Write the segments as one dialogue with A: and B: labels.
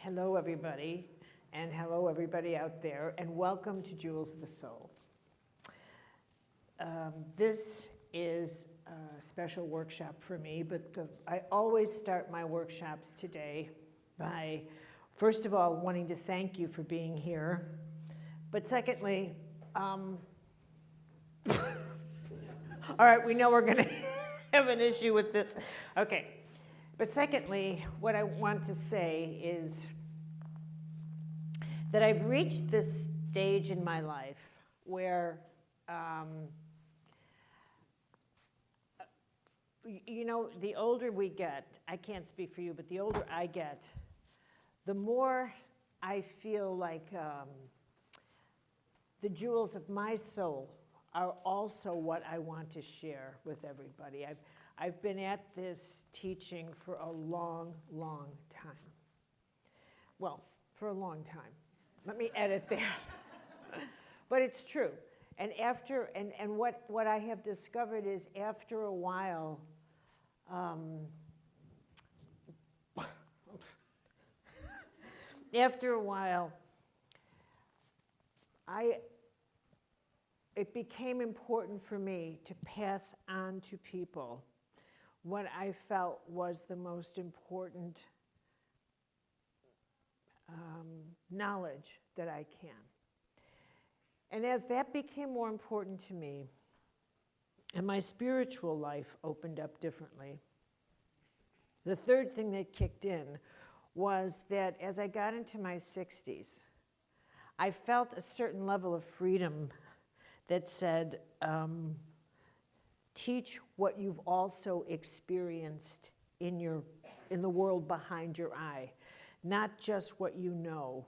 A: Hello, everybody, and hello, everybody out there, and welcome to Jewels of the Soul. This is a special workshop for me, but I always start my workshops today by, first of all, wanting to thank you for being here, but secondly, all right, we know we're going to have an issue with this. Okay. But secondly, what I want to say is that I've reached this stage in my life where, the older we get, I can't speak for you, but the older I get, the more I feel like the jewels of my soul are also what I want to share with everybody. I've been at this teaching for a long, long time. Well, for a long time. Let me edit that. But it's true. And what I have discovered is after a while, it became important for me to pass on to people what I felt was the most important knowledge that I can. And as that became more important to me, and my spiritual life opened up differently, the third thing that kicked in was that as I got into my 60s, I felt a certain level of freedom that said, teach what you've also experienced in the world behind your eye. Not just what you know,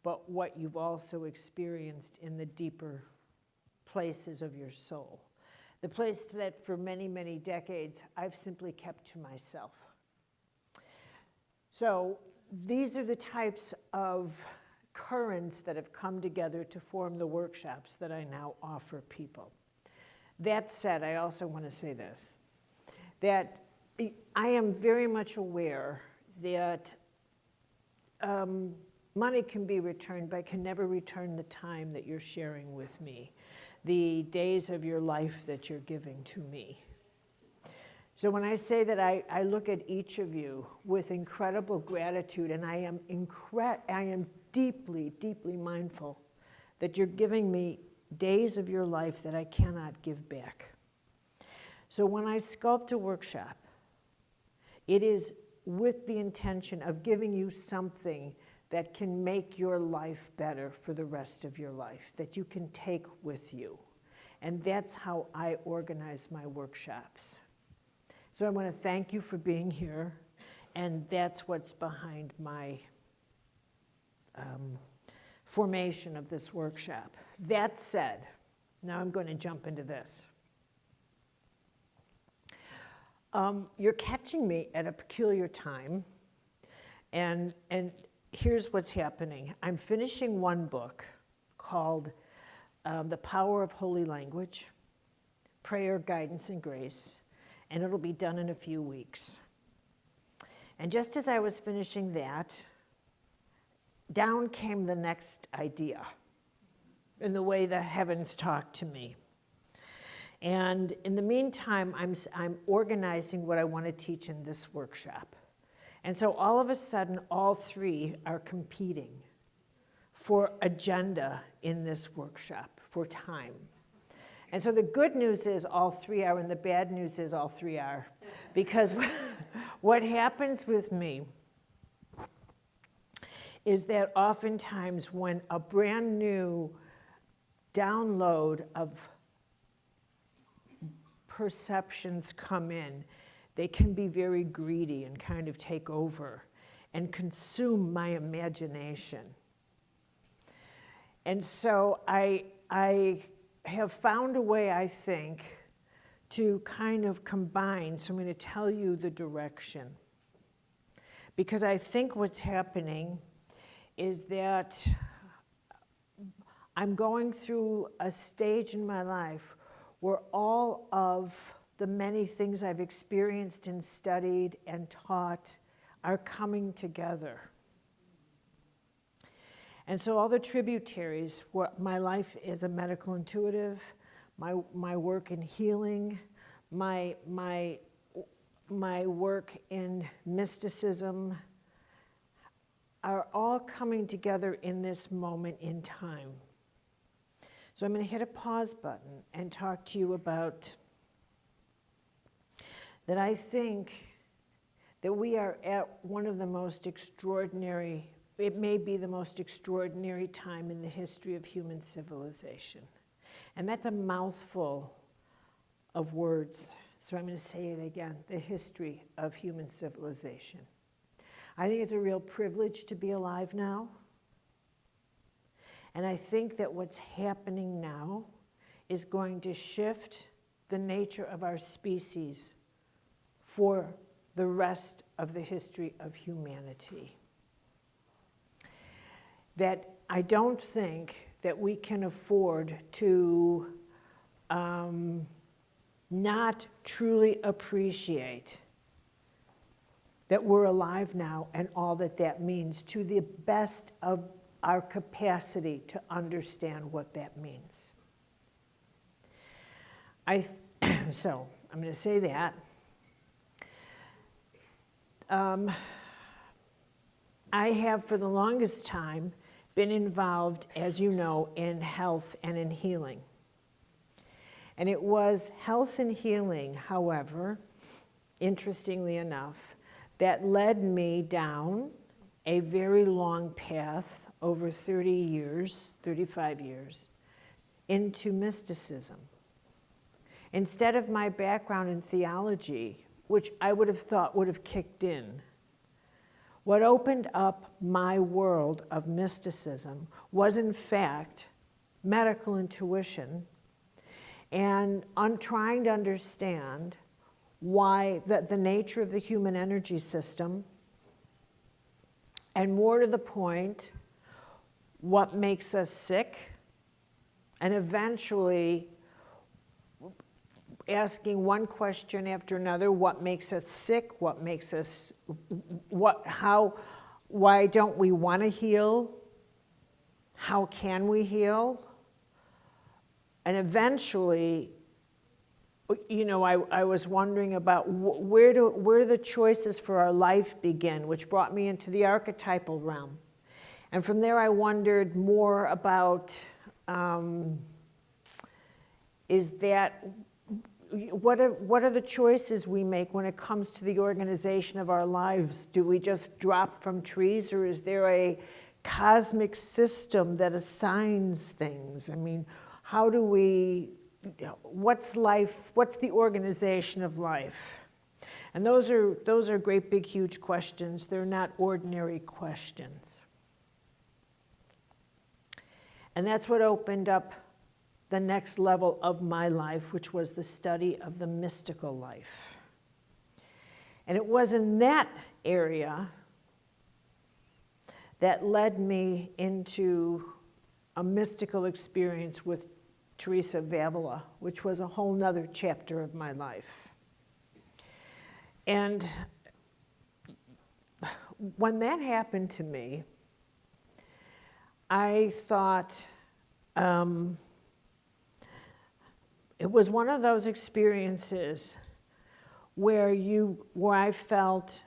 A: but what you've also experienced in the deeper places of your soul. The place that for many, many decades I've simply kept to myself. So these are the types of currents that have come together to form the workshops that I now offer people. That said, I also want to say this, that I am very much aware that money can be returned, but I can never return the time that you're sharing with me, the days of your life that you're giving to me. So when I say that I look at each of you with incredible gratitude, and I am deeply, deeply mindful that you're giving me days of your life that I cannot give back. So when I sculpt a workshop, it is with the intention of giving you something that can make your life better for the rest of your life, that you can take with you. And that's how I organize my workshops. So I want to thank you for being here, and that's what's behind my formation of this workshop. That said, now I'm going to jump into this. You're catching me at a peculiar time, and here's what's happening. I'm finishing one book called The Power of Holy Language, Prayer, Guidance, and Grace, and it'll be done in a few weeks. And just as I was finishing that, down came the next idea in the way the heavens talk to me. And in the meantime, I'm organizing what I want to teach in this workshop. And so all of a sudden, all three are competing for agenda in this workshop, for time. And so the good news is all three are, and the bad news is all three are. Because what happens with me is that oftentimes when a brand new download of perceptions come in, they can be very greedy and kind of take over and consume my imagination. And so I have found a way, I think, to kind of combine. So I'm going to tell you the direction. Because I think what's happening is that I'm going through a stage in my life where all of the many things I've experienced and studied and taught are coming together. And so all the tributaries, what my life as a medical intuitive, my work in healing, my work in mysticism, are all coming together in this moment in time. So I'm going to hit a pause button and talk to you about that. I think that we are at one of the most extraordinary, it may be the most extraordinary time in the history of human civilization. And that's a mouthful of words, so I'm going to say it again, the history of human civilization. I think it's a real privilege to be alive now. And I think that what's happening now is going to shift the nature of our species for the rest of the history of humanity. That I don't think that we can afford to not truly appreciate that we're alive now and all that that means to the best of our capacity to understand what that means. So I'm going to say that. I have for the longest time been involved, as you know, in health and in healing. And it was health and healing, however, interestingly enough, that led me down a very long path over 30 years, 35 years, into mysticism. Instead of my background in theology, which I would have thought would have kicked in, what opened up my world of mysticism was, in fact, medical intuition and trying to understand why the nature of the human energy system, and more to the point, what makes us sick, and eventually asking one question after another: what makes us sick? What makes us, why don't we want to heal? How can we heal? And eventually, you know, I was wondering about where do the choices for our life begin, which brought me into the archetypal realm. And from there I wondered more about, what are the choices we make when it comes to the organization of our lives? Do we just drop from trees, or is there a cosmic system that assigns things? I mean, how do we, what's life, what's the organization of life? And those are great big huge questions. They're not ordinary questions. And that's what opened up the next level of my life, which was the study of the mystical life. And it was in that area that led me into a mystical experience with Teresa, Vila, which was a whole nother chapter of my life. And when that happened to me, I thought, it was one of those experiences where I felt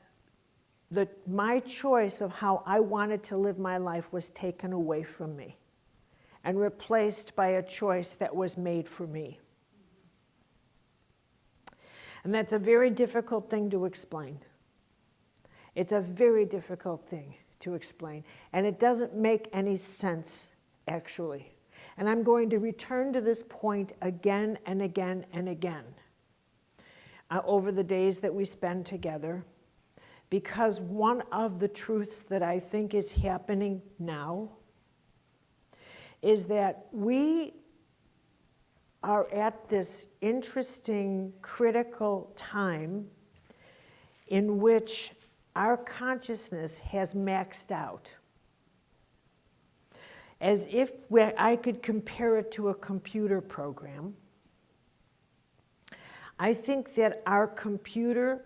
A: that my choice of how I wanted to live my life was taken away from me and replaced by a choice that was made for me. And that's a very difficult thing to explain. It's a very difficult thing to explain. And it doesn't make any sense, actually. And I'm going to return to this point again and again and again over the days that we spend together, because one of the truths that I think is happening now is that we are at this interesting, critical time in which our consciousness has maxed out. As if I could compare it to a computer program. I think that our computer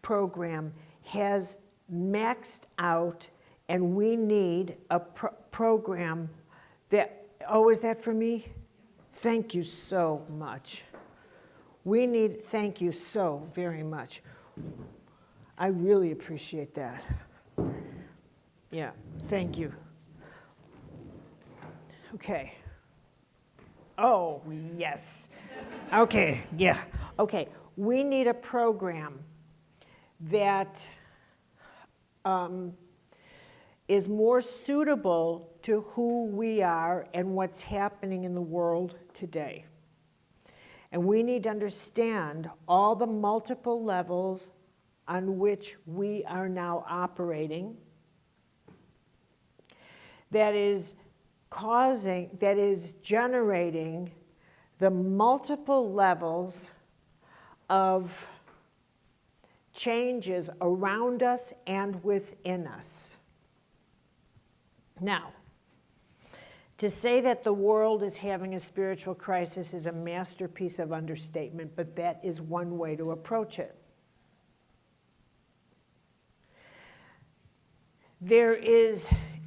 A: program has maxed out And we need a program that, oh, is that for me? Thank you so much. Thank you so very much. I really appreciate that. Yeah, thank you. Okay. Oh, yes. Okay, yeah. Okay, we need a program that is more suitable to who we are and what's happening in the world today. And we need to understand all the multiple levels on which we are now operating that is generating the multiple levels of changes around us and within us. Now, to say that the world is having a spiritual crisis is a masterpiece of understatement, but that is one way to approach it.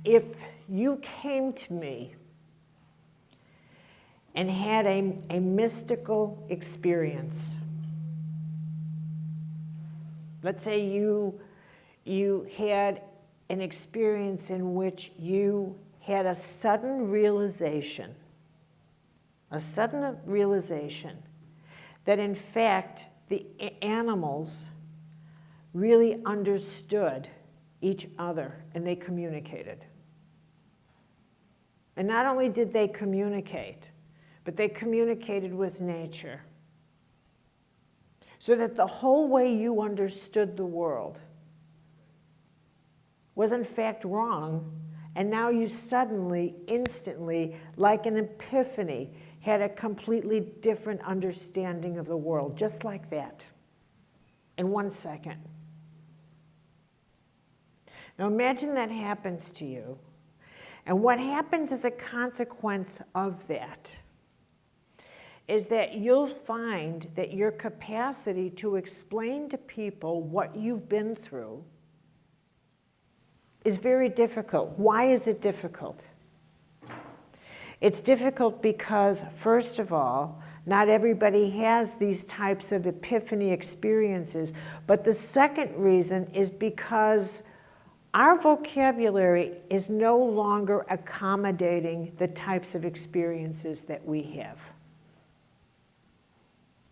A: If you came to me and had a mystical experience, let's say you had an experience in which you had a sudden realization that in fact the animals really understood each other and they communicated. And not only did they communicate, but they communicated with nature. So that the whole way you understood the world was in fact wrong, and now you suddenly, instantly, like an epiphany, had a completely different understanding of the world, just like that, in 1 second. Now imagine that happens to you, and what happens as a consequence of that is that you'll find that your capacity to explain to people what you've been through is very difficult. Why is it difficult? It's difficult because, first of all, not everybody has these types of epiphany experiences. But the second reason is because our vocabulary is no longer accommodating the types of experiences that we have.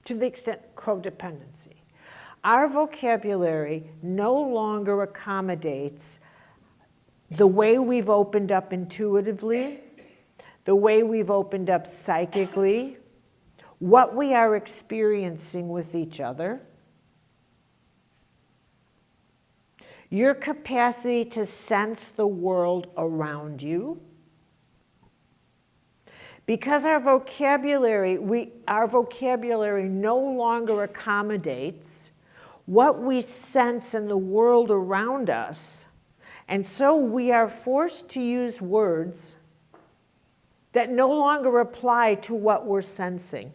A: To the extent codependency. Our vocabulary no longer accommodates the way we've opened up intuitively, the way we've opened up psychically, what we are experiencing with each other, your capacity to sense the world around you. Because our vocabulary no longer accommodates what we sense in the world around us, and so we are forced to use words that no longer apply to what we're sensing.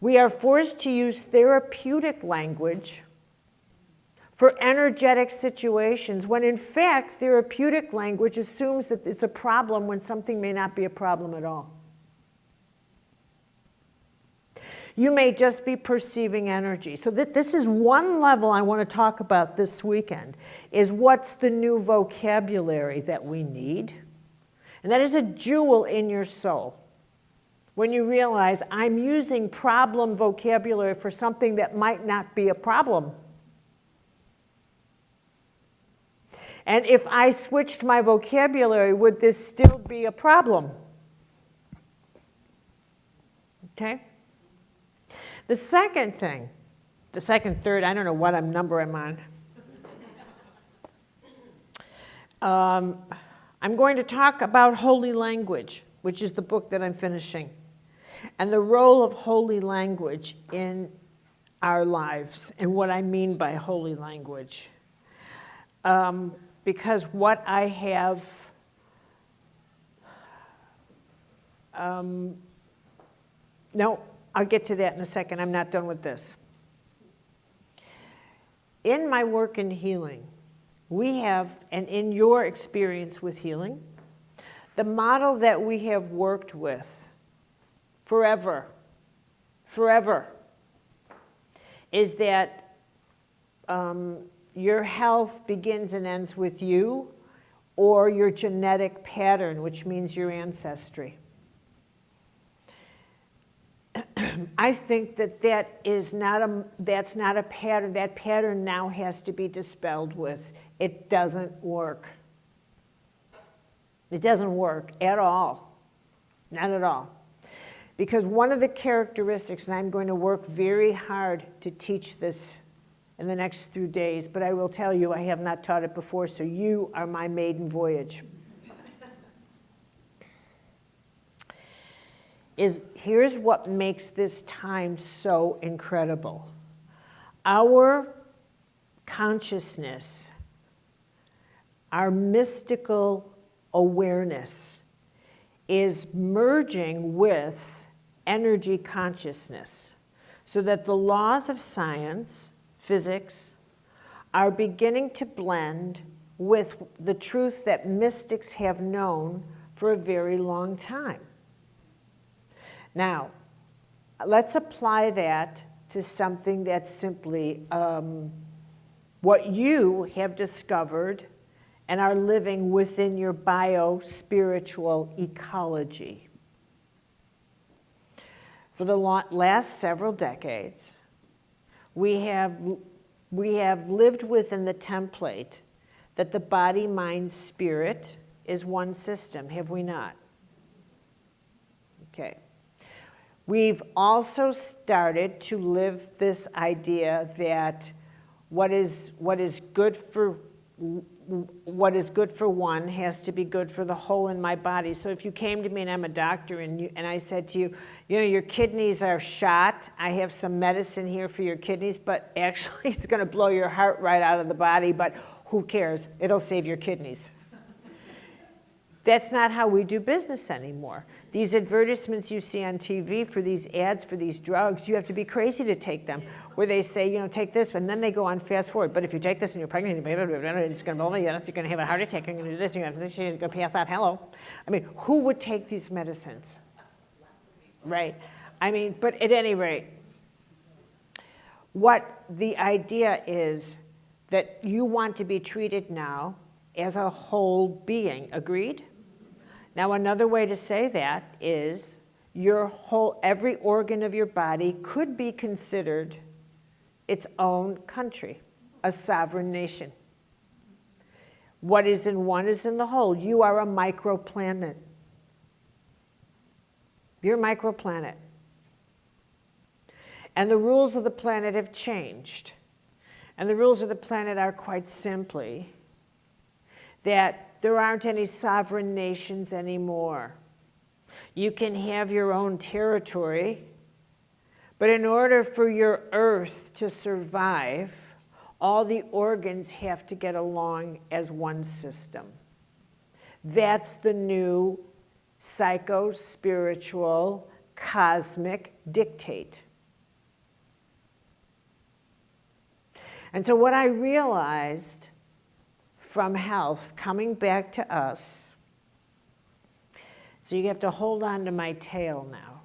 A: We are forced to use therapeutic language for energetic situations, when in fact therapeutic language assumes that it's a problem when something may not be a problem at all. You may just be perceiving energy. So this is one level I want to talk about this weekend, is what's the new vocabulary that we need. And that is a jewel in your soul. When you realize I'm using problem vocabulary for something that might not be a problem. And if I switched my vocabulary, would this still be a problem? Okay? The second thing, third, I don't know what number I'm on. I'm going to talk about holy language, which is the book that I'm finishing, and the role of holy language in our lives, and what I mean by holy language. Because what I have no, I'll get to that in a second. I'm not done with this. In my work in healing, we have, and in your experience with healing, the model that we have worked with forever, is that your health begins and ends with you or your genetic pattern, which means your ancestry. I think that's not a pattern. That pattern now has to be dispelled with. It doesn't work. It doesn't work at all. Not at all. Because one of the characteristics, and I'm going to work very hard to teach this in the next few days, but I will tell you I have not taught it before, so you are my maiden voyage. Here's what makes this time so incredible. Our consciousness, our mystical awareness is merging with energy consciousness so that the laws of science, physics, are beginning to blend with the truth that mystics have known for a very long time. Now, let's apply that to something that's simply what you have discovered and are living within your bio-spiritual ecology. For the last several decades, we have lived within the template that the body, mind, spirit is one system, have we not? Okay. We've also started to live this idea that what is good for one has to be good for the whole in my body. So if you came to me and I'm a doctor and I said to you, your kidneys are shot, I have some medicine here for your kidneys, but actually it's going to blow your heart right out of the body, but who cares? It'll save your kidneys. That's not how we do business anymore. These advertisements you see on TV for these ads for these drugs, you have to be crazy to take them, where they say, take this, and then they go on fast forward. But if you take this and you're pregnant, it's going to blow you, you're going to have a heart attack, you're going to do this, you're going to pass out, hello. I mean, who would take these medicines? Right. I mean, but at any rate, what the idea is that you want to be treated now as a whole being, agreed? Now, another way to say that is every organ of your body could be considered its own country, a sovereign nation. What is in one is in the whole. You are a microplanet. You're a microplanet. And the rules of the planet have changed. And the rules of the planet are quite simply that there aren't any sovereign nations anymore. You can have your own territory, but in order for your earth to survive, all the organs have to get along as one system. That's the new psycho-spiritual cosmic dictate. And so what I realized from health coming back to us, so you have to hold on to my tail now,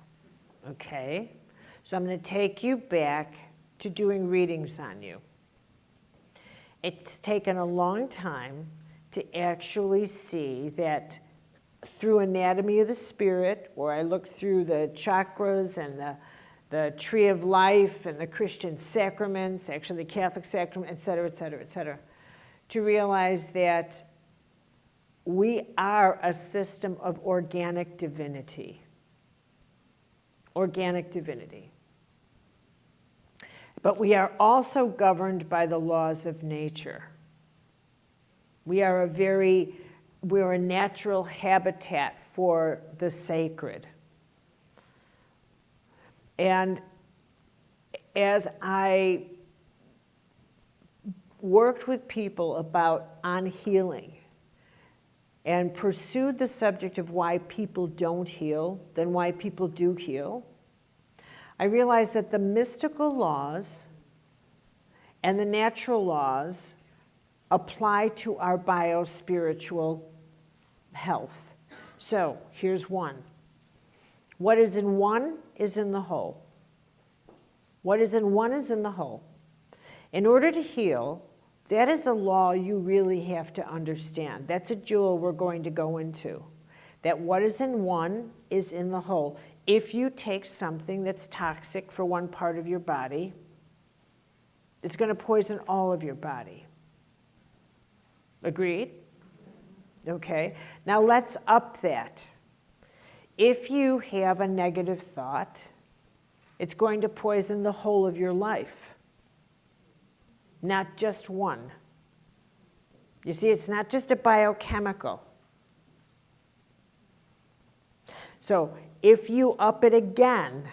A: okay? So I'm going to take you back to doing readings on you. It's taken a long time to actually see that through anatomy of the spirit, where I look through the chakras and the tree of life and the Christian sacraments, actually the Catholic sacrament, et cetera, et cetera, et cetera, to realize that we are a system of organic divinity. Organic divinity. But we are also governed by the laws of nature. We're a natural habitat for the sacred. And as I worked with people on healing and pursued the subject of why people don't heal, then why people do heal, I realized that the mystical laws and the natural laws apply to our bio-spiritual health. So here's one. What is in one is in the whole. What is in one is in the whole. In order to heal, that is a law you really have to understand. That's a jewel we're going to go into. That what is in one is in the whole. If you take something that's toxic for one part of your body, it's going to poison all of your body. Agreed? Okay. Now let's up that. If you have a negative thought, it's going to poison the whole of your life, not just one. You see, it's not just a biochemical. So if you up it again,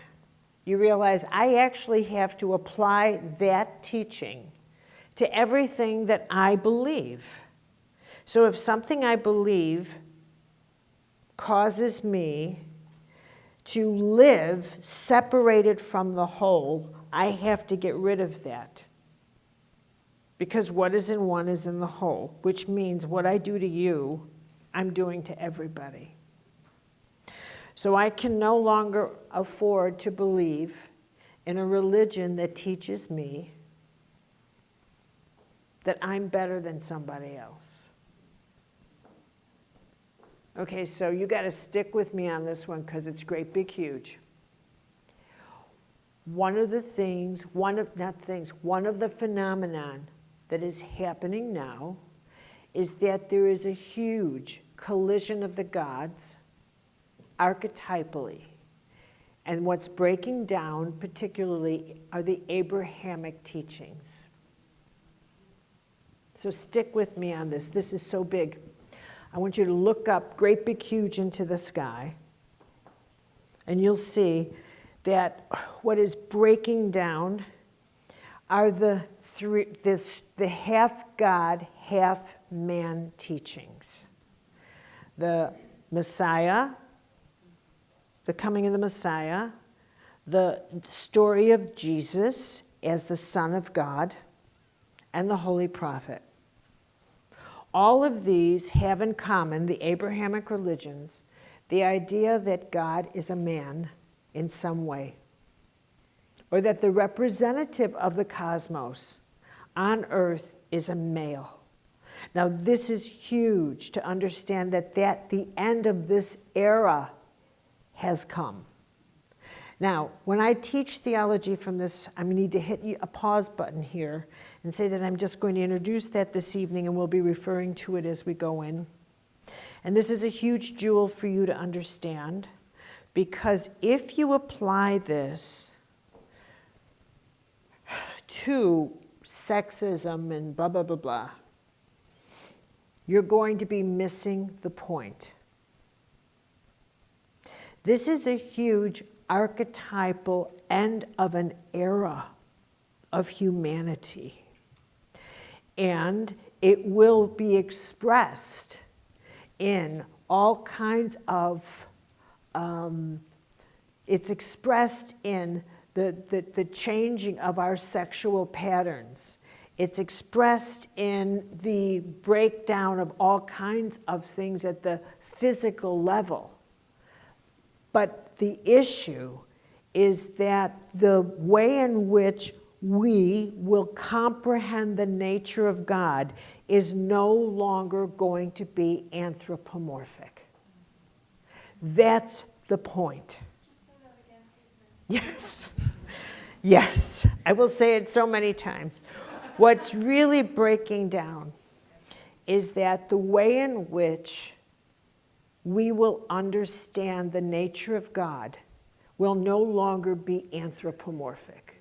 A: you realize I actually have to apply that teaching to everything that I believe. So if something I believe causes me to live separated from the whole, I have to get rid of that. Because what is in one is in the whole, which means what I do to you, I'm doing to everybody. So I can no longer afford to believe in a religion that teaches me that I'm better than somebody else. Okay, so you got to stick with me on this one because it's great, big, huge. One of the phenomenon that is happening now is that there is a huge collision of the gods archetypally. And what's breaking down particularly are the Abrahamic teachings. So stick with me on this. This is so big. I want you to look up great big huge into the sky, and you'll see that what is breaking down are the half God, half man teachings. The Messiah, the coming of the Messiah, the story of Jesus as the Son of God, and the Holy Prophet. All of these have in common, the Abrahamic religions, the idea that God is a man in some way, or that the representative of the cosmos on earth is a male. Now this is huge to understand that the end of this era has come. Now, when I teach theology from this, I need to hit a pause button here and say that I'm just going to introduce that this evening, and we'll be referring to it as we go in. And this is a huge jewel for you to understand, because if you apply this to sexism and blah, blah, blah, blah, you're going to be missing the point. This is a huge archetypal end of an era of humanity. And it will be expressed in all kinds of, it's expressed in the changing of our sexual patterns. It's expressed in the breakdown of all kinds of things at the physical level. But the issue is that the way in which we will comprehend the nature of God is no longer going to be anthropomorphic. That's the point.
B: Just say that again, please.
A: Yes. Yes. I will say it so many times. What's really breaking down is that the way in which we will understand the nature of God will no longer be anthropomorphic.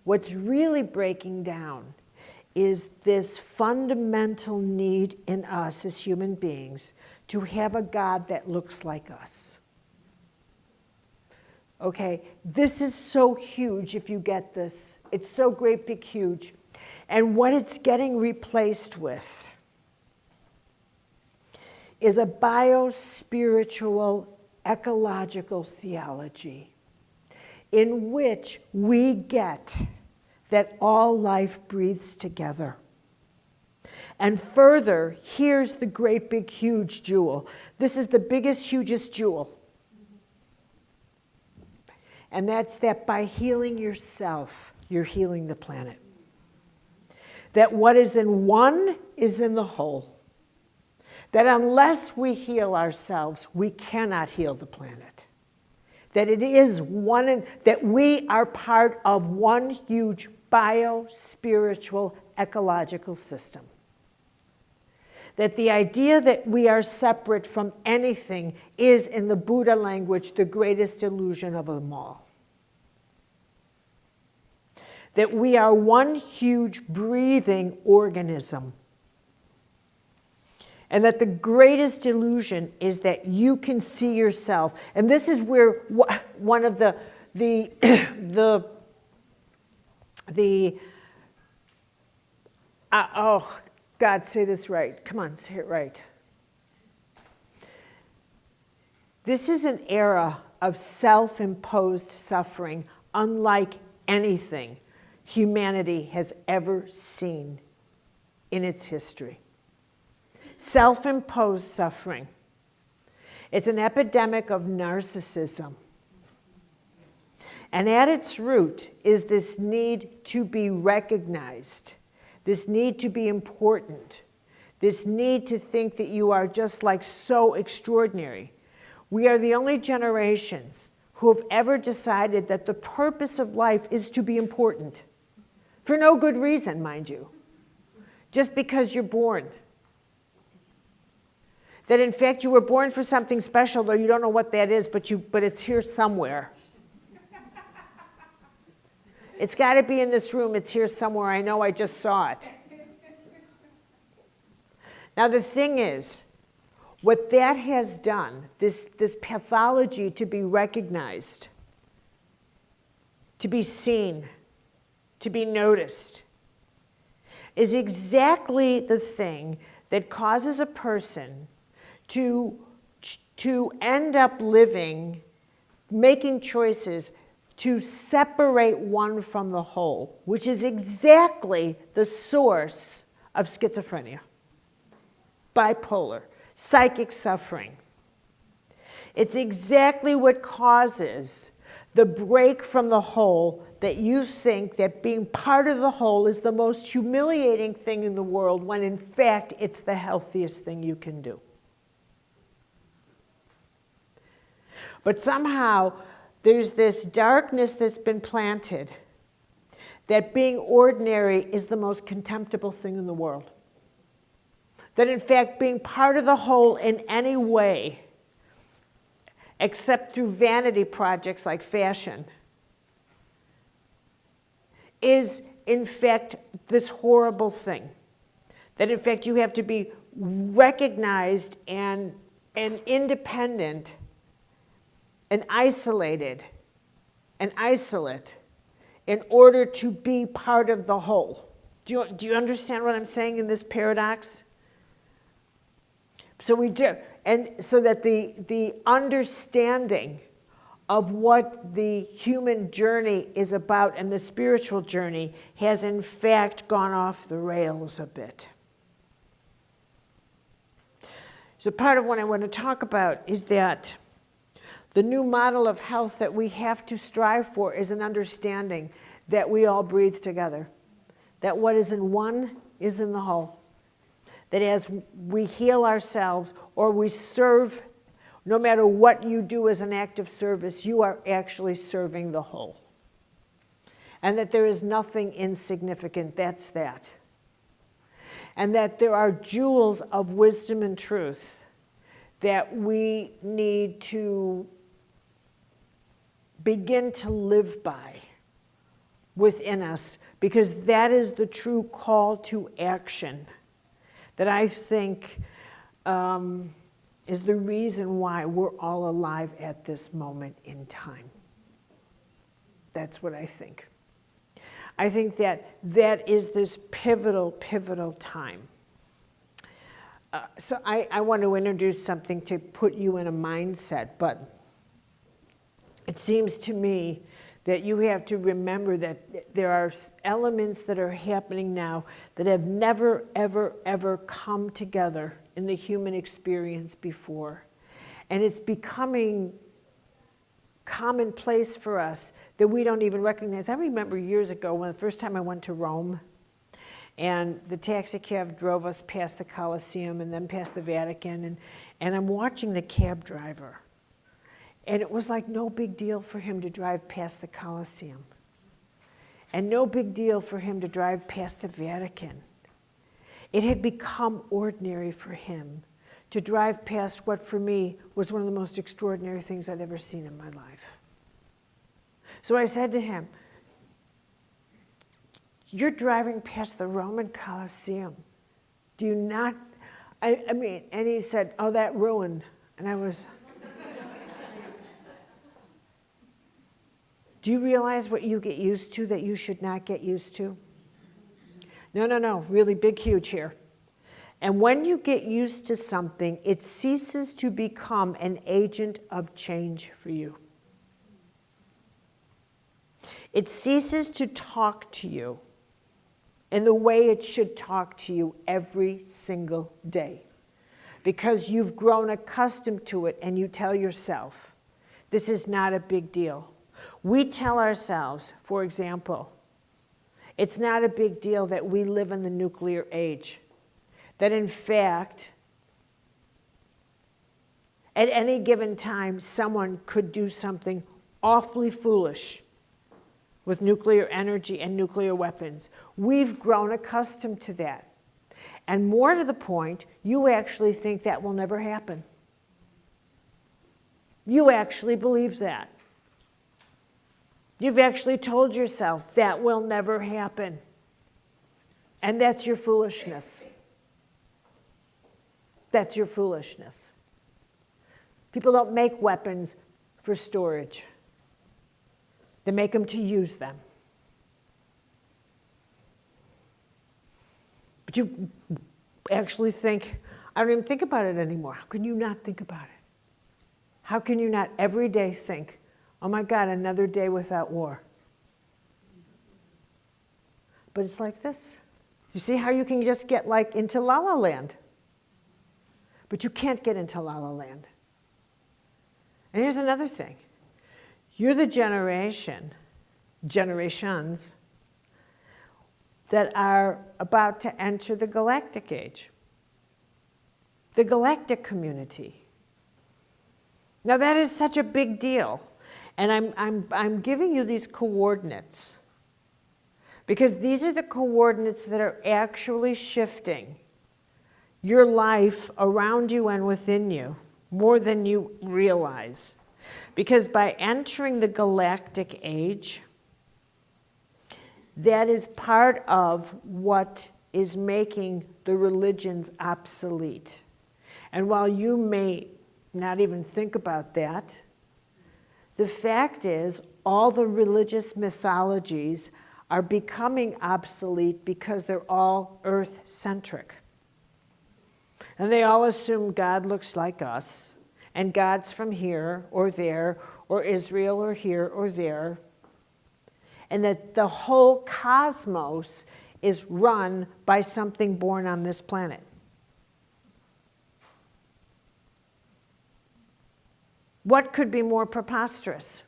A: What's really breaking down is this fundamental need in us as human beings to have a God that looks like us. Okay, this is so huge if you get this. It's so great, big, huge. And what it's getting replaced with is a bio-spiritual, ecological theology in which we get that all life breathes together. And further, here's the great big huge jewel. This is the biggest, hugest jewel. And that's that by healing yourself, you're healing the planet. That what is in one is in the whole. That unless we heal ourselves, we cannot heal the planet. That it is one, that we are part of one huge bio-spiritual ecological system. That the idea that we are separate from anything is, in the Buddha language, the greatest illusion of them all. That we are one huge breathing organism. And that the greatest illusion is that you can see yourself. And this is where one of oh, God, say this right. Come on, say it right. This is an era of self-imposed suffering unlike anything humanity has ever seen in its history. Self-imposed suffering. It's an epidemic of narcissism. And at its root is this need to be recognized, this need to be important, this need to think that you are just like so extraordinary. We are the only generations who have ever decided that the purpose of life is to be important. For no good reason, mind you. Just because you're born. That in fact you were born for something special, though you don't know what that is, but it's here somewhere. It's got to be in this room. It's here somewhere. I know, I just saw it. Now the thing is, what that has done, this pathology to be recognized, to be seen, to be noticed, is exactly the thing that causes a person to end up living, making choices to separate one from the whole, which is exactly the source of schizophrenia, bipolar, psychic suffering. It's exactly what causes the break from the whole, that you think that being part of the whole is the most humiliating thing in the world, when in fact it's the healthiest thing you can do. But somehow there's this darkness that's been planted, that being ordinary is the most contemptible thing in the world. That in fact being part of the whole in any way, except through vanity projects like fashion, is in fact this horrible thing. That in fact you have to be recognized and independent and isolated and isolate in order to be part of the whole. Do you understand what I'm saying in this paradox? So we do, and so that the understanding of what the human journey is about and the spiritual journey has in fact gone off the rails a bit. So part of what I want to talk about is that the new model of health that we have to strive for is an understanding that we all breathe together, that what is in one is in the whole, that as we heal ourselves or we serve, no matter what you do as an act of service, you are actually serving the whole. And that there is nothing insignificant, that's that. And that there are jewels of wisdom and truth that we need to begin to live by within us, because that is the true call to action that I think is the reason why we're all alive at this moment in time. That's what I think. I think that is this pivotal time. So I want to introduce something to put you in a mindset, but it seems to me that you have to remember that there are elements that are happening now that have never, ever, ever come together in the human experience before. And it's becoming commonplace for us that we don't even recognize. I remember years ago when the first time I went to Rome, and the taxi cab drove us past the Colosseum and then past the Vatican, and I'm watching the cab driver. And it was like no big deal for him to drive past the Colosseum. And no big deal for him to drive past the Vatican. It had become ordinary for him to drive past what for me was one of the most extraordinary things I'd ever seen in my life. So I said to him, "You're driving past the Roman Colosseum. Do you not?" I mean, and he said, "Oh, that ruin." And I was, do you realize what you get used to that you should not get used to? No, really big, huge here. And when you get used to something, it ceases to become an agent of change for you. It ceases to talk to you in the way it should talk to you every single day, because you've grown accustomed to it and you tell yourself, this is not a big deal. We tell ourselves, for example, it's not a big deal that we live in the nuclear age. That in fact, at any given time, someone could do something awfully foolish with nuclear energy and nuclear weapons. We've grown accustomed to that. And more to the point, you actually think that will never happen. You actually believe that. You've actually told yourself that will never happen. And that's your foolishness. That's your foolishness. People don't make weapons for storage. They make them to use them. But you actually think, I don't even think about it anymore. How can you not think about it? How can you not every day think, oh my God, another day without war? But it's like this. You see how you can just get like into La La Land? But you can't get into La La Land. And here's another thing. You're the generations, that are about to enter the galactic age, the galactic community. Now that is such a big deal. And I'm giving you these coordinates because these are the coordinates that are actually shifting your life around you and within you more than you realize. Because by entering the galactic age, that is part of what is making the religions obsolete. And while you may not even think about that, the fact is all the religious mythologies are becoming obsolete because they're all earth-centric. And they all assume God looks like us, and God's from here or there, or Israel or here or there, and that the whole cosmos is run by something born on this planet. What could be more preposterous?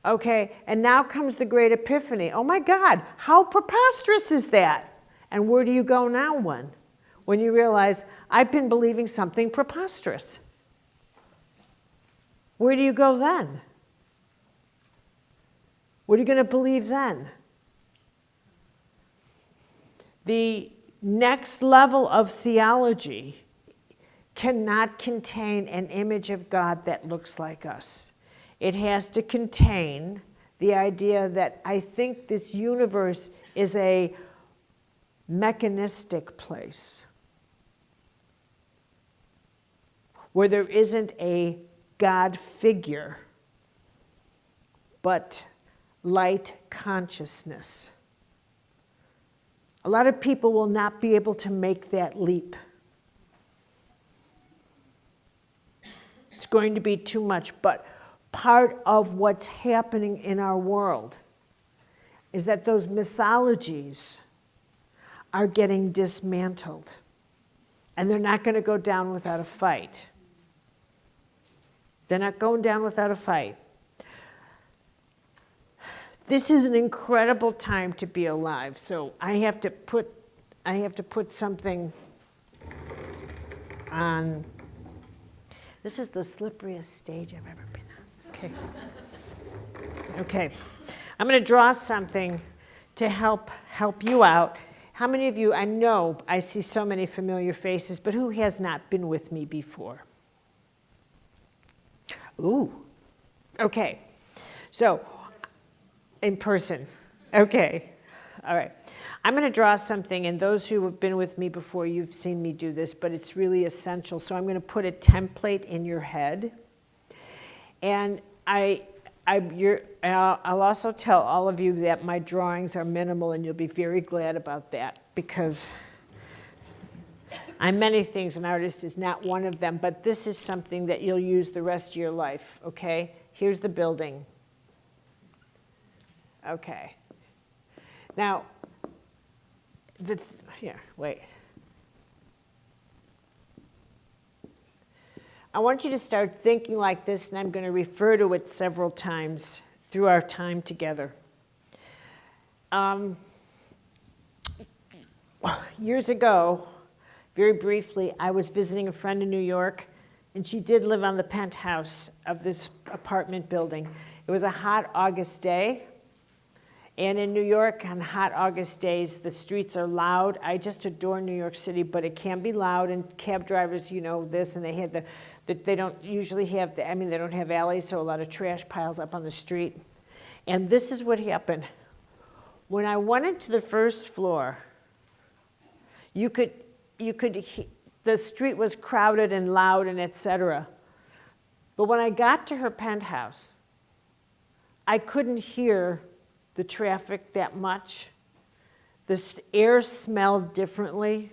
A: Okay, and now comes the great epiphany. Oh my God, how preposterous is that? And where do you go now when you realize, I've been believing something preposterous? Where do you go then? What are you going to believe then? The next level of theology cannot contain an image of God that looks like us. It has to contain the idea that I think this universe is a mechanistic place where there isn't a God figure, but light consciousness. A lot of people will not be able to make that leap. It's going to be too much, but part of what's happening in our world, is that those mythologies are getting dismantled. And they're not going to go down without a fight. They're not going down without a fight. This is an incredible time to be alive. So I have to put something on. This is the slipperiest stage I've ever been on. Okay. I'm going to draw something to help you out. How many of you, I know I see so many familiar faces, but who has not been with me before? Ooh. Okay. So, in person. Okay. All right. I'm going to draw something, and those who have been with me before, you've seen me do this, but it's really essential. So I'm going to put a template in your head. And I'll also tell all of you that my drawings are minimal, and you'll be very glad about that, because I'm many things. An artist is not one of them, but this is something that you'll use the rest of your life, okay? Here's the building. Okay. Now, here, wait. I want you to start thinking like this, and I'm going to refer to it several times through our time together. Years ago, very briefly, I was visiting a friend in New York, and she did live on the penthouse of this apartment building. It was a hot August day, and in New York, on hot August days, the streets are loud. I just adore New York City, but it can be loud, and cab drivers, you know this, and they don't usually have, they don't have alleys, so a lot of trash piles up on the street. And this is what happened. When I went into the first floor, the street was crowded and loud and etc. But when I got to her penthouse, I couldn't hear the traffic that much. The air smelled differently.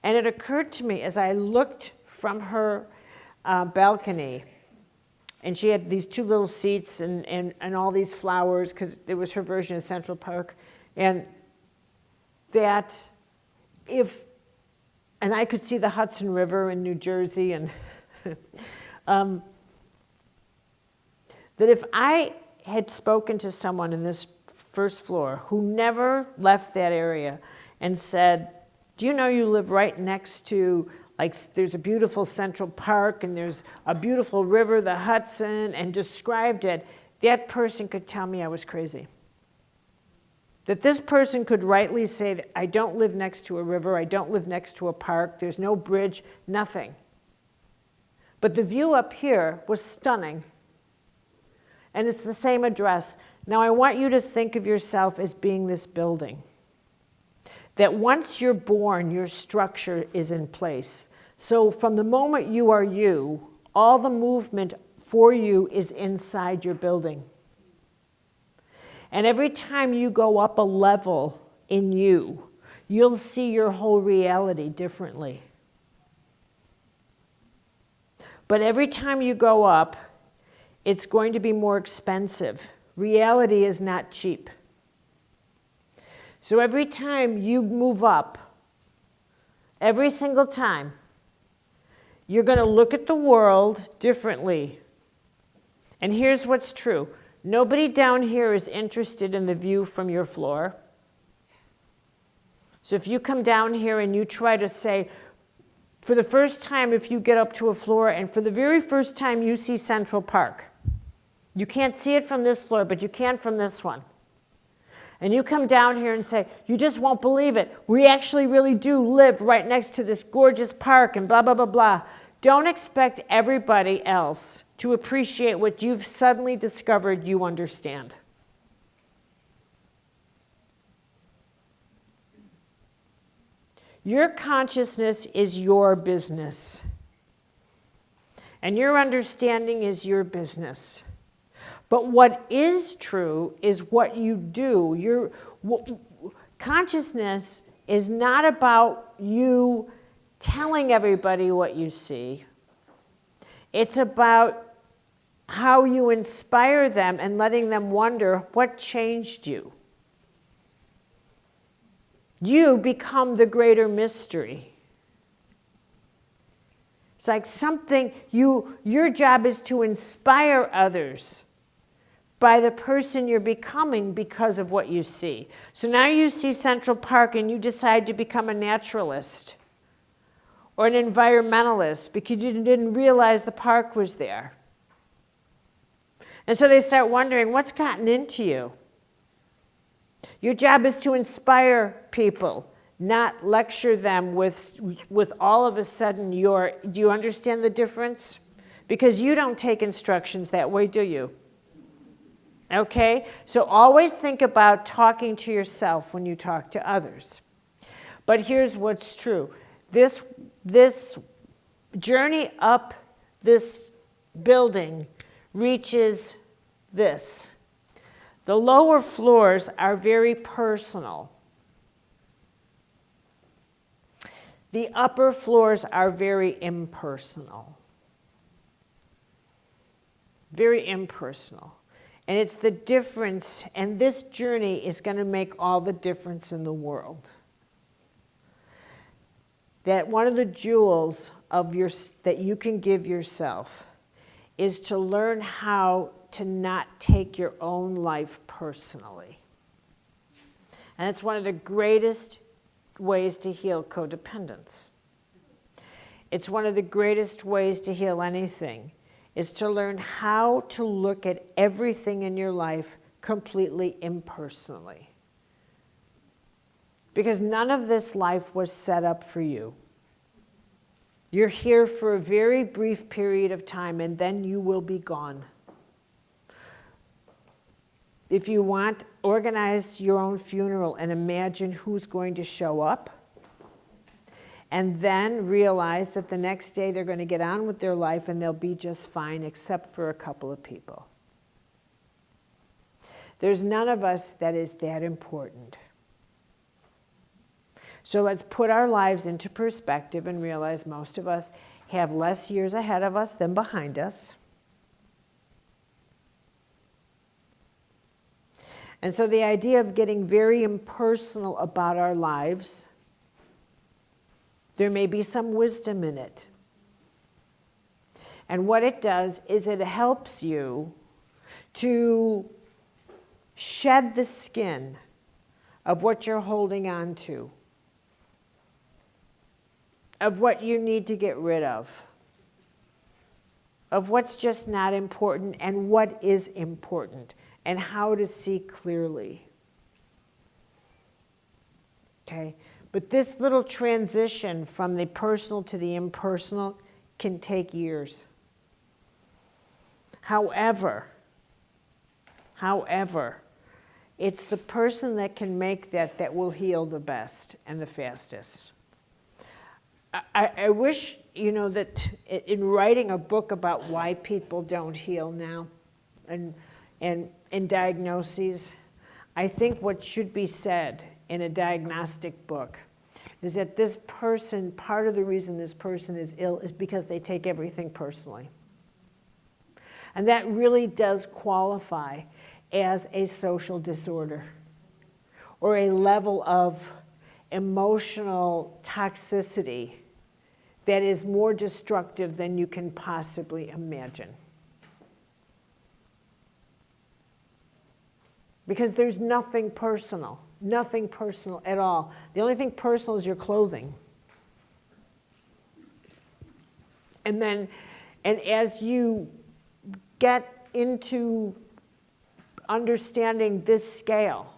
A: And it occurred to me as I looked from her balcony, and she had these two little seats and all these flowers, because it was her version of Central Park, and that and I could see the Hudson River in New Jersey, and that if I had spoken to someone in this first floor who never left that area and said, do you know you live right next to, like, there's a beautiful Central Park and there's a beautiful river, the Hudson, and described it, that person could tell me I was crazy. That this person could rightly say that I don't live next to a river, I don't live next to a park, there's no bridge, nothing. But the view up here was stunning. And it's the same address. Now I want you to think of yourself as being this building. That once you're born, your structure is in place. So from the moment you are you, all the movement for you is inside your building. And every time you go up a level in you, you'll see your whole reality differently. But every time you go up, it's going to be more expensive. Reality is not cheap. So every time you move up, every single time, you're going to look at the world differently. And here's what's true. Nobody down here is interested in the view from your floor. So if you come down here and you try to say, for the first time, if you get up to a floor and for the very first time you see Central Park, you can't see it from this floor, but you can from this one. And you come down here and say, you just won't believe it. We actually really do live right next to this gorgeous park and blah, blah, blah, blah. Don't expect everybody else to appreciate what you've suddenly discovered you understand. Your consciousness is your business. And your understanding is your business. But what is true is what you do. Consciousness is not about you telling everybody what you see. It's about how you inspire them and letting them wonder what changed you. You become the greater mystery. It's like something, your job is to inspire others by the person you're becoming because of what you see. So now you see Central Park and you decide to become a naturalist or an environmentalist because you didn't realize the park was there. And so they start wondering, what's gotten into you? Your job is to inspire people, not lecture them with all of a sudden do you understand the difference? Because you don't take instructions that way, do you? Okay? So always think about talking to yourself when you talk to others. But here's what's true. This journey up this building reaches this. The lower floors are very personal. The upper floors are very impersonal. Very impersonal. And it's the difference, and this journey is going to make all the difference in the world. That one of the jewels that you can give yourself is to learn how to not take your own life personally. And it's one of the greatest ways to heal codependence. It's one of the greatest ways to heal anything, is to learn how to look at everything in your life completely impersonally. Because none of this life was set up for you. You're here for a very brief period of time, and then you will be gone. If you want, organize your own funeral and imagine who's going to show up. And then realize that the next day they're going to get on with their life and they'll be just fine, except for a couple of people. There's none of us that is that important. So let's put our lives into perspective and realize most of us have less years ahead of us than behind us. And so the idea of getting very impersonal about our lives, there may be some wisdom in it. And what it does is it helps you to shed the skin of what you're holding on to, of what you need to get rid of what's just not important and what is important, and how to see clearly. Okay? But this little transition from the personal to the impersonal can take years. However, it's the person that can make that will heal the best and the fastest. I wish, that in writing a book about why people don't heal now and diagnoses, I think what should be said in a diagnostic book is that this person, part of the reason this person is ill is because they take everything personally. And that really does qualify as a social disorder or a level of emotional toxicity that is more destructive than you can possibly imagine. Because there's nothing personal at all. The only thing personal is your clothing. And as you get into understanding this scale,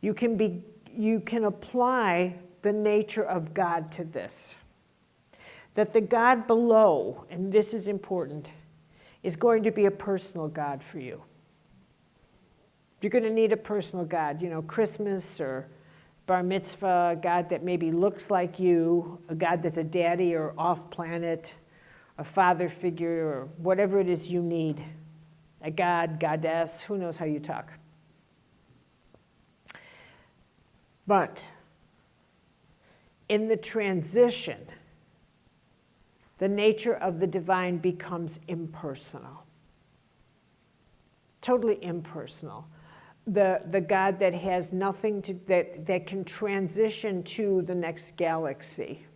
A: you can apply the nature of God to this. That the God below, and this is important, is going to be a personal God for you. You're going to need a personal God, Christmas or bar mitzvah, a God that maybe looks like you, a God that's a daddy or off planet, a father figure, or whatever it is you need. A god, goddess, who knows how you talk. But in the transition, the nature of the divine becomes impersonal. totally impersonal. The God that has nothing to, that can transition to the next galaxy.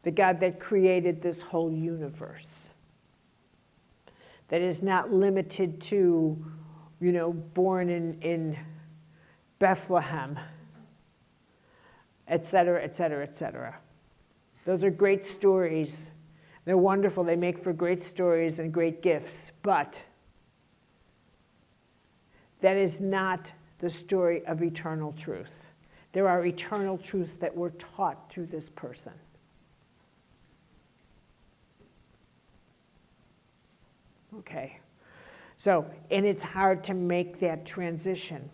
A: The God that created this whole universe. That is not limited to, born in Bethlehem, et cetera, et cetera, et cetera. Those are great stories. They're wonderful. They make for great stories and great gifts. But that is not the story of eternal truth. There are eternal truths that were taught through this person. Okay. So, and it's hard to make that transition.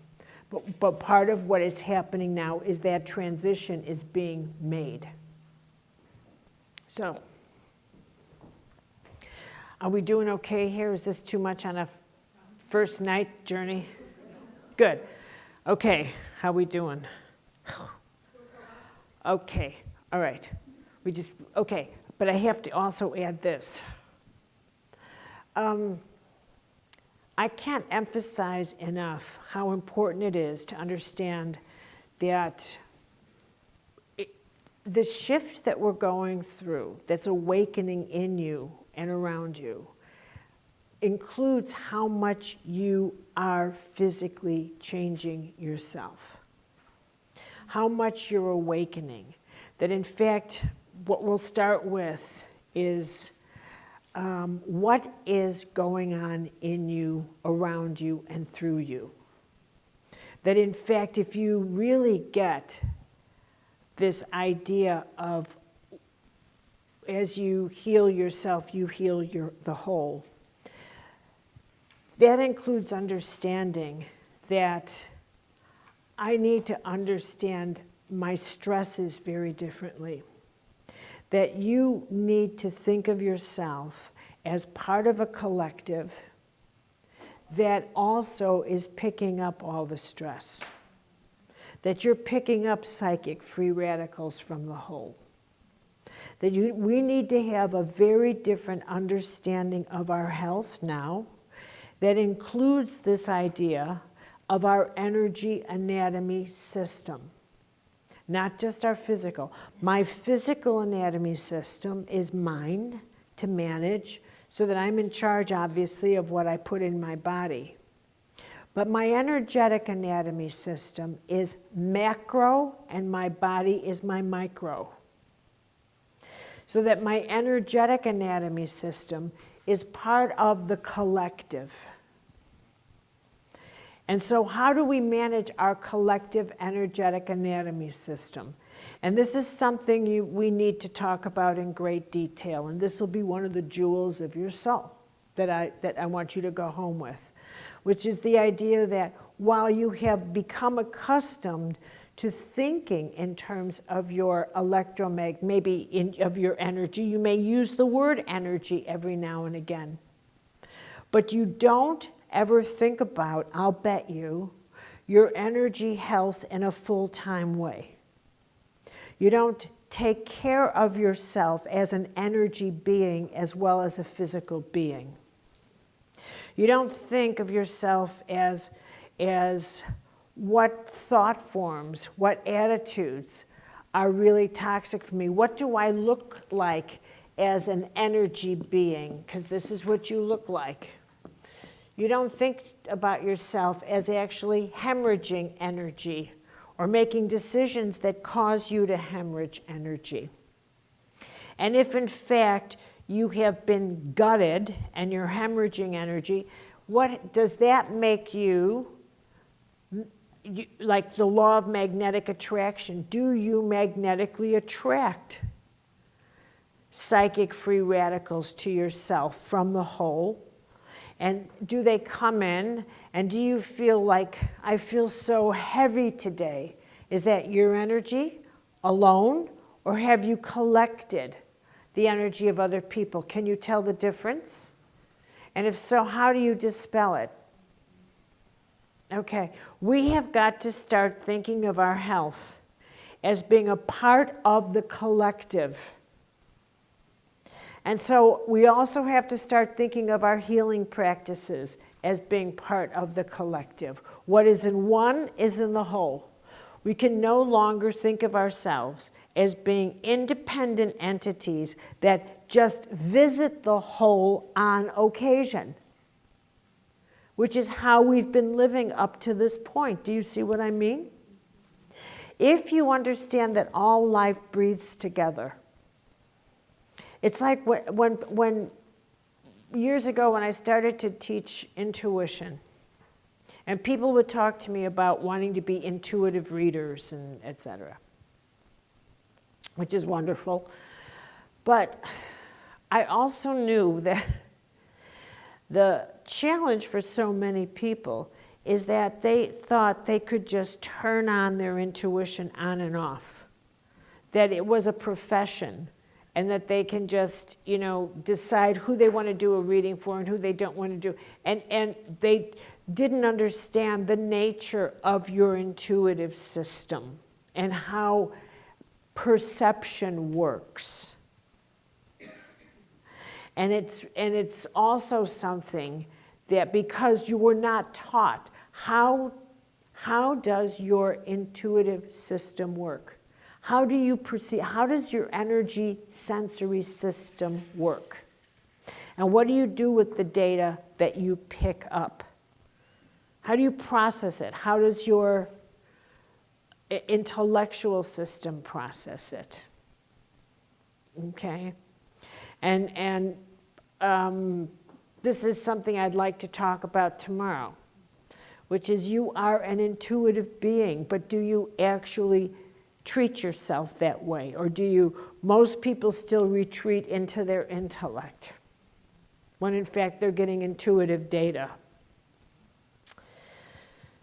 A: But part of what is happening now is that transition is being made. So, are we doing okay here? Is this too much on a first night journey? Good. Okay, how we doing? Okay, all right. Okay, but I have to also add this. I can't emphasize enough how important it is to understand that the shift that we're going through, that's awakening in you and around you, includes how much you are physically changing yourself. How much you're awakening. That in fact, what we'll start with is what is going on in you, around you, and through you. That in fact, if you really get this idea of as you heal yourself, you heal the whole. That includes understanding that I need to understand my stresses very differently. That you need to think of yourself as part of a collective that also is picking up all the stress. That you're picking up psychic free radicals from the whole. That we need to have a very different understanding of our health now that includes this idea of our energy anatomy system. Not just our physical. My physical anatomy system is mine to manage so that I'm in charge, obviously, of what I put in my body. But my energetic anatomy system is macro and my body is my micro. So that my energetic anatomy system is part of the collective. And so how do we manage our collective energetic anatomy system? And this is something we need to talk about in great detail. And this will be one of the jewels of your soul that I want you to go home with, which is the idea that while you have become accustomed to thinking in terms of your electromagnetic, maybe of your energy, you may use the word energy every now and again. But you don't ever think about, I'll bet you, your energy health in a full-time way. You don't take care of yourself as an energy being as well as a physical being. You don't think of yourself as what thought forms, what attitudes are really toxic for me. What do I look like as an energy being? Because this is what you look like. You don't think about yourself as actually hemorrhaging energy or making decisions that cause you to hemorrhage energy. And if in fact you have been gutted and you're hemorrhaging energy, what does that make you, like the law of magnetic attraction, do you magnetically attract psychic free radicals to yourself from the whole? And do they come in, and do you feel like, I feel so heavy today? Is that your energy alone, or have you collected the energy of other people? Can you tell the difference? And if so, how do you dispel it? Okay, we have got to start thinking of our health as being a part of the collective. And so we also have to start thinking of our healing practices as being part of the collective. What is in one is in the whole. We can no longer think of ourselves as being independent entities that just visit the whole on occasion, which is how we've been living up to this point. Do you see what I mean? If you understand that all life breathes together, it's like when years ago when I started to teach intuition, and people would talk to me about wanting to be intuitive readers and etc., which is wonderful. But I also knew that the challenge for so many people is that they thought they could just turn on their intuition on and off, that it was a profession, and that they can just, decide who they want to do a reading for and who they don't want to do. And they didn't understand the nature of your intuitive system and how perception works. And it's also something that, because you were not taught, how does your intuitive system work? How do you perceive? How does your energy sensory system work? And what do you do with the data that you pick up? How do you process it? How does your intellectual system process it? Okay? And this is something I'd like to talk about tomorrow, which is you are an intuitive being, but do you actually treat yourself that way? Or most people still retreat into their intellect, when in fact they're getting intuitive data.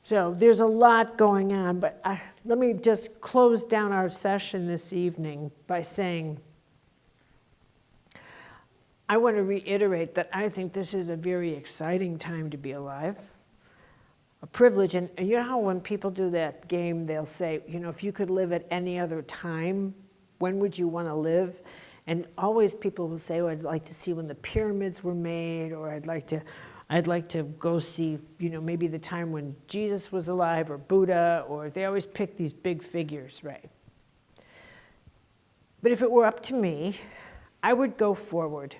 A: So there's a lot going on, but let me just close down our session this evening by saying, I want to reiterate that I think this is a very exciting time to be alive. A privilege. And you know how when people do that game, they'll say, if you could live at any other time, when would you want to live? And always people will say, I'd like to see when the pyramids were made, or I'd like to go see, maybe the time when Jesus was alive, or Buddha, or they always pick these big figures, right? But if it were up to me, I would go forward.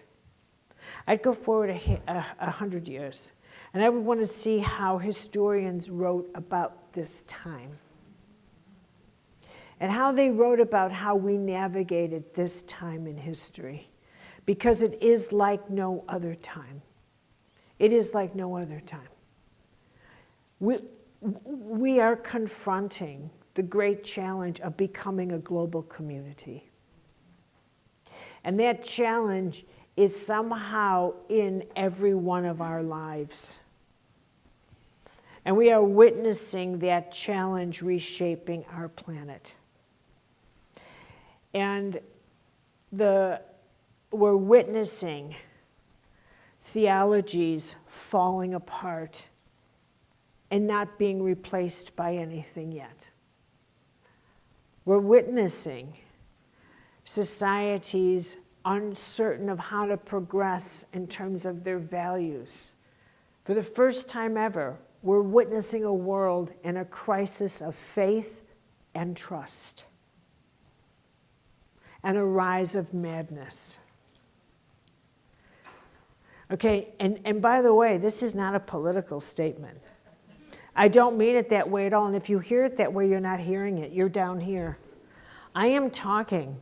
A: I'd go forward 100 years. And I would want to see how historians wrote about this time. And how they wrote about how we navigated this time in history. Because it is like no other time. It is like no other time. We are confronting the great challenge of becoming a global community. And that challenge is somehow in every one of our lives. And we are witnessing that challenge reshaping our planet. And we're witnessing theologies falling apart and not being replaced by anything yet. We're witnessing societies uncertain of how to progress in terms of their values. For the first time ever, we're witnessing a world in a crisis of faith and trust, and a rise of madness. Okay, and by the way, this is not a political statement. I don't mean it that way at all, and if you hear it that way, you're not hearing it. You're down here. I am talking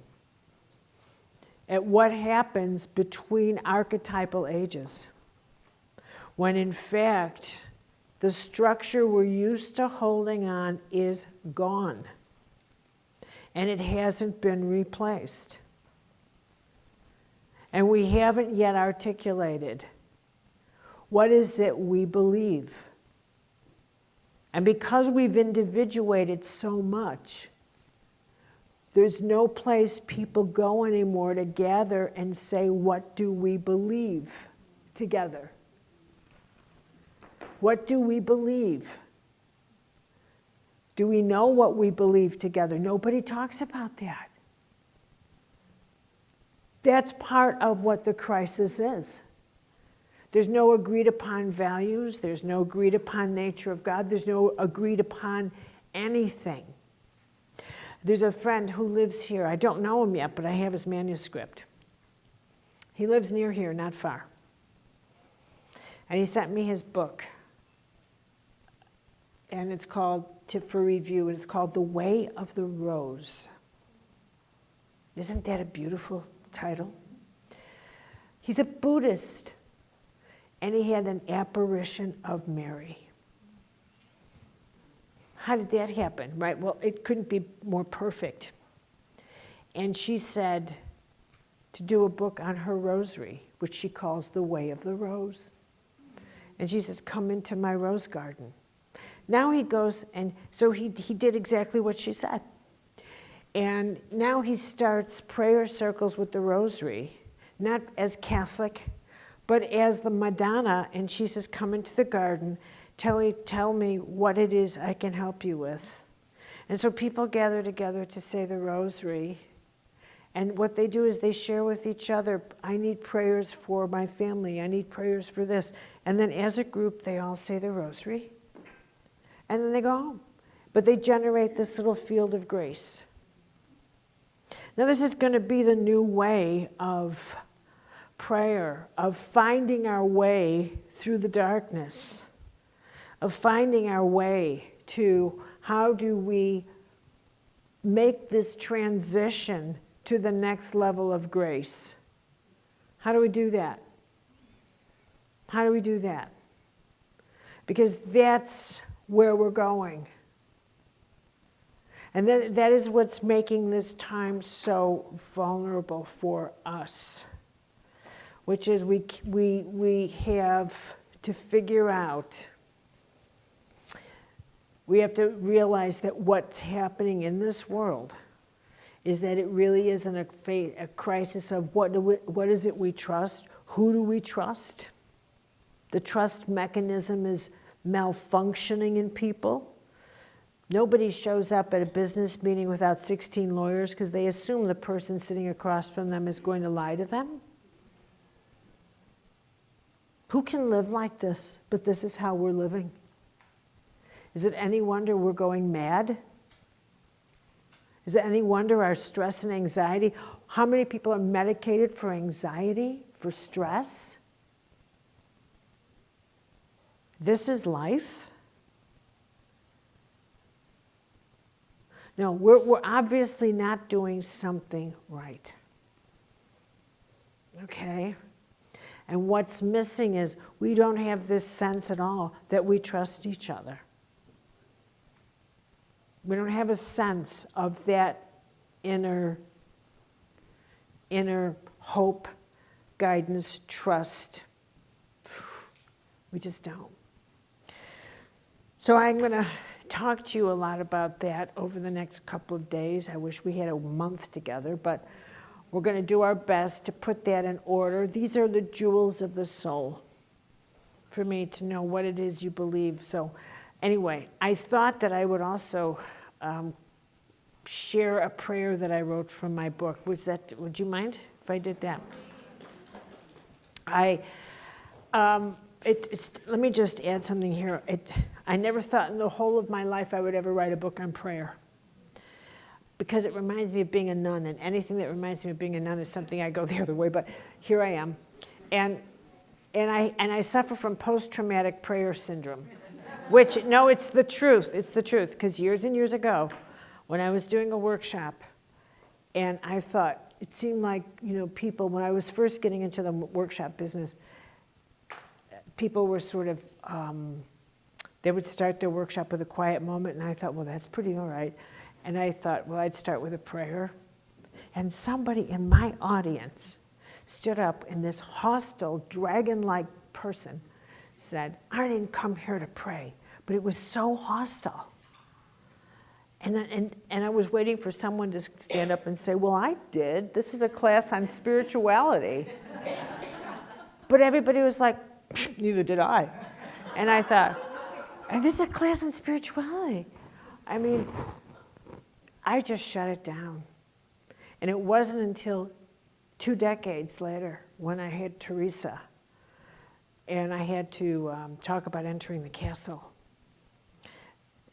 A: at what happens between archetypal ages, when in fact, the structure we're used to holding on is gone, and it hasn't been replaced. And we haven't yet articulated what is it we believe. And because we've individuated so much, there's no place people go anymore to gather and say, what do we believe together? What do we believe? Do we know what we believe together? Nobody talks about that. That's part of what the crisis is. There's no agreed upon values. There's no agreed upon nature of God. There's no agreed upon anything. There's a friend who lives here. I don't know him yet, but I have his manuscript. He lives near here, not far. And he sent me his book. And it's called, for review, and it's called The Way of the Rose. Isn't that a beautiful title? He's a Buddhist, and he had an apparition of Mary. How did that happen? Right, well, it couldn't be more perfect. And she said to do a book on her rosary, which she calls The Way of the Rose. And she says, come into my rose garden. Now he goes, and so he did exactly what she said. And now he starts prayer circles with the rosary, not as Catholic, but as the Madonna. And she says, come into the garden, tell me what it is I can help you with. And so people gather together to say the rosary. And what they do is they share with each other, I need prayers for my family, I need prayers for this. And then as a group, they all say the rosary. And then they go home. But they generate this little field of grace. Now this is going to be the new way of prayer, of finding our way through the darkness, of finding our way to how do we make this transition to the next level of grace. How do we do that? How do we do that? Because that's where we're going. And that is what's making this time so vulnerable for us, which is we have to figure out, we have to realize that what's happening in this world is that it really isn't a crisis of what is it we trust, who do we trust? The trust mechanism is malfunctioning in people. Nobody shows up at a business meeting without 16 lawyers because they assume the person sitting across from them is going to lie to them. Who can live like this? But this is how we're living. Is it any wonder we're going mad? Is it any wonder our stress and anxiety? How many people are medicated for anxiety, for stress? This is life? No, we're obviously not doing something right. Okay? And what's missing is we don't have this sense at all that we trust each other. We don't have a sense of that inner hope, guidance, trust. We just don't. So I'm going to talk to you a lot about that over the next couple of days. I wish we had a month together, but we're going to do our best to put that in order. These are the jewels of the soul for me to know what it is you believe. So anyway, I thought that I would also share a prayer that I wrote from my book. Would you mind if I did that? Let me just add something here. I never thought in the whole of my life I would ever write a book on prayer, because it reminds me of being a nun, and anything that reminds me of being a nun is something I go the other way, but here I am. And I suffer from post-traumatic prayer syndrome, which, no, it's the truth, because years and years ago, when I was doing a workshop, and I thought, it seemed like, people, when I was first getting into the workshop business, people were sort of, they would start their workshop with a quiet moment, and I thought, well, that's pretty all right. And I thought, well, I'd start with a prayer. And somebody in my audience stood up, and this hostile, dragon-like person said, I didn't come here to pray, but it was so hostile. And I was waiting for someone to stand up and say, well, I did. This is a class on spirituality. But everybody was like, neither did I. And I thought, this is a class on spirituality. I mean, I just shut it down. And it wasn't until 2 decades later, when I had Teresa, and I had to talk about entering the castle.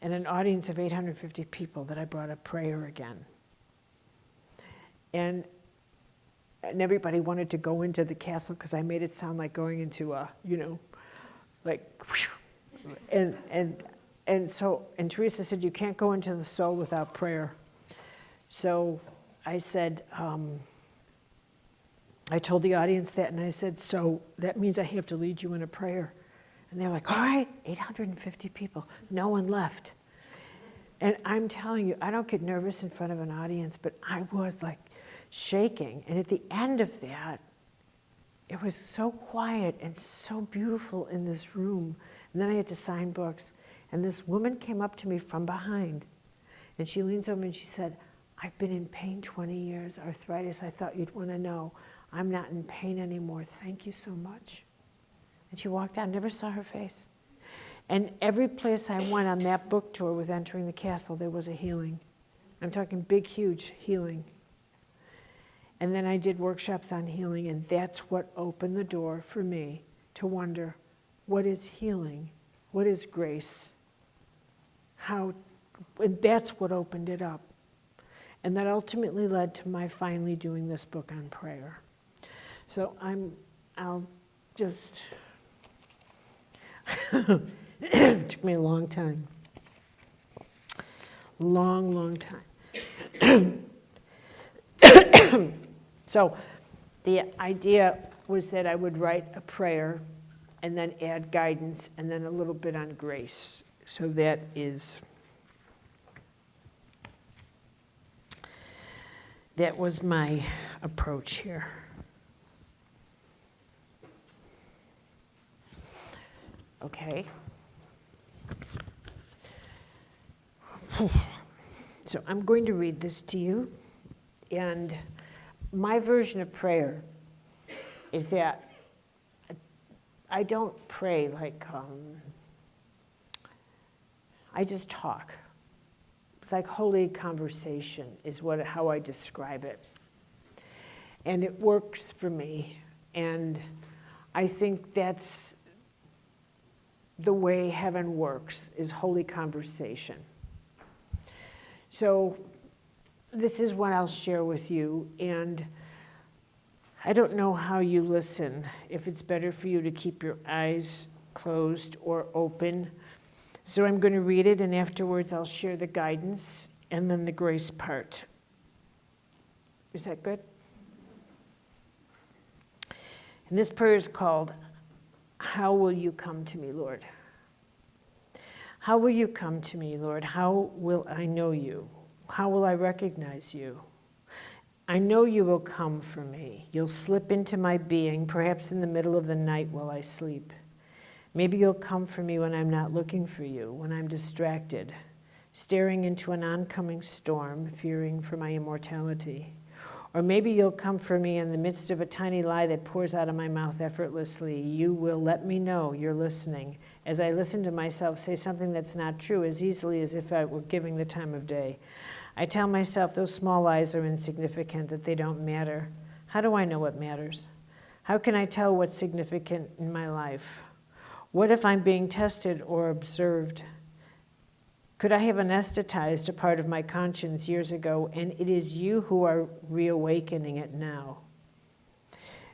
A: And an audience of 850 people that I brought up prayer again. And everybody wanted to go into the castle because I made it sound like going into a, like, whew. And Teresa said, you can't go into the soul without prayer. So I said, I told the audience that, and I said, so that means I have to lead you in a prayer. And they're like, all right, 850 people. No one left. And I'm telling you, I don't get nervous in front of an audience, but I was like shaking. And at the end of that, it was so quiet and so beautiful in this room. And then I had to sign books. And this woman came up to me from behind. And she leans over and she said, I've been in pain 20 years, arthritis. I thought you'd want to know. I'm not in pain anymore. Thank you so much. And she walked out, never saw her face. And every place I went on that book tour with Entering the Castle, there was a healing. I'm talking big, huge healing. And then I did workshops on healing, and that's what opened the door for me to wonder, what is healing? What is grace? And that's what opened it up. And that ultimately led to my finally doing this book on prayer. So I'll just, it took me a long time. Long time. So the idea was that I would write a prayer and then add guidance and then a little bit on grace. So that was my approach here. Okay. So I'm going to read this to you. And my version of prayer is that I don't pray like, I just talk. It's like holy conversation is how I describe it. And it works for me. And I think that's the way heaven works, is holy conversation. So this is what I'll share with you. And I don't know how you listen, if it's better for you to keep your eyes closed or open. So I'm going to read it, and afterwards I'll share the guidance and then the grace part. Is that good? And this prayer is called, How Will You Come to Me, Lord? How will you come to me, Lord? How will I know you? How will I recognize you? I know you will come for me. You'll slip into my being, perhaps in the middle of the night while I sleep. Maybe you'll come for me when I'm not looking for you, when I'm distracted, staring into an oncoming storm, fearing for my immortality. Or maybe you'll come for me in the midst of a tiny lie that pours out of my mouth effortlessly. You will let me know you're listening as I listen to myself say something that's not true as easily as if I were giving the time of day. I tell myself those small lies are insignificant, that they don't matter. How do I know what matters? How can I tell what's significant in my life? What if I'm being tested or observed? Could I have anesthetized a part of my conscience years ago, and it is you who are reawakening it now?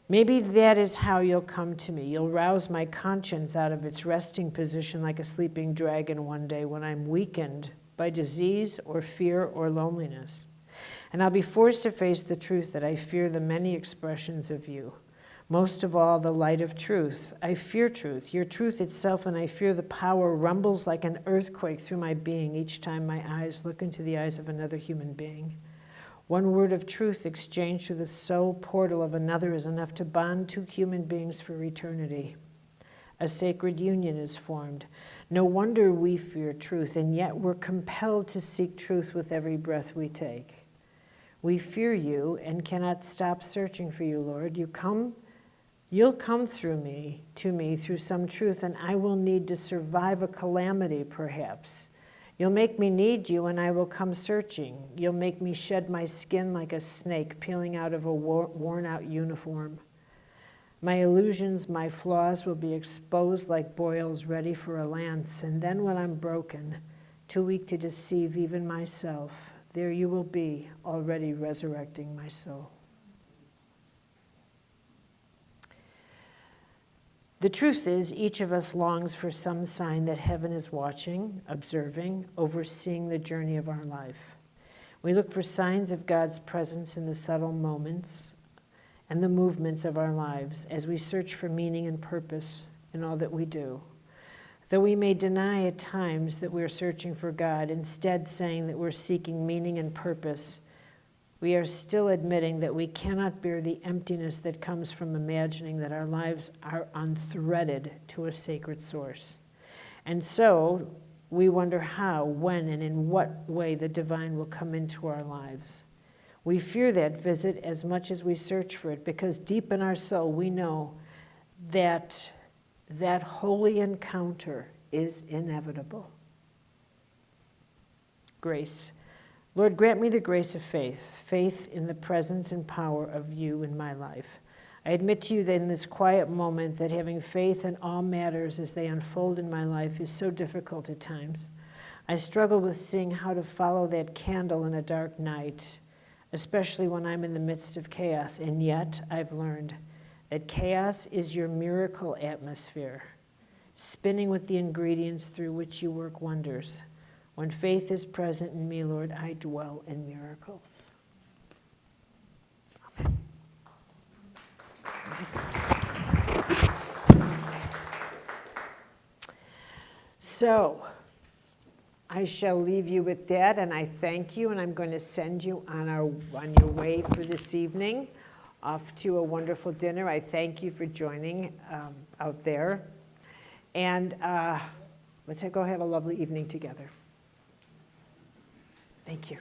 A: Maybe that is how you'll come to me. You'll rouse my conscience out of its resting position like a sleeping dragon one day when I'm weakened by disease or fear or loneliness. And I'll be forced to face the truth that I fear the many expressions of you. Most of all, the light of truth. I fear truth, your truth itself, and I fear the power rumbles like an earthquake through my being each time my eyes look into the eyes of another human being. One word of truth exchanged through the soul portal of another is enough to bond two human beings for eternity. A sacred union is formed. No wonder we fear truth, and yet we're compelled to seek truth with every breath we take. We fear you and cannot stop searching for you, Lord. You'll come through me, to me, through some truth, and I will need to survive a calamity, perhaps. You'll make me need you, and I will come searching. You'll make me shed my skin like a snake peeling out of a worn-out uniform. My illusions, my flaws will be exposed like boils ready for a lance. And then when I'm broken, too weak to deceive even myself, there you will be, already resurrecting my soul. The truth is, each of us longs for some sign that heaven is watching, observing, overseeing the journey of our life. We look for signs of God's presence in the subtle moments and the movements of our lives as we search for meaning and purpose in all that we do. Though we may deny at times that we're searching for God, instead saying that we're seeking meaning and purpose, we are still admitting that we cannot bear the emptiness that comes from imagining that our lives are unthreaded to a sacred source. And so we wonder how, when, and in what way the divine will come into our lives. We fear that visit as much as we search for it, because deep in our soul we know that that holy encounter is inevitable. Grace. Lord, grant me the grace of faith, faith in the presence and power of you in my life. I admit to you that in this quiet moment that having faith in all matters as they unfold in my life is so difficult at times. I struggle with seeing how to follow that candle in a dark night, especially when I'm in the midst of chaos. And yet I've learned that chaos is your miracle atmosphere, spinning with the ingredients through which you work wonders. When faith is present in me, Lord, I dwell in miracles. Amen. So, I shall leave you with that, and I thank you, and I'm going to send you on your way for this evening off to a wonderful dinner. I thank you for joining out there. And let's go have a lovely evening together. Thank you.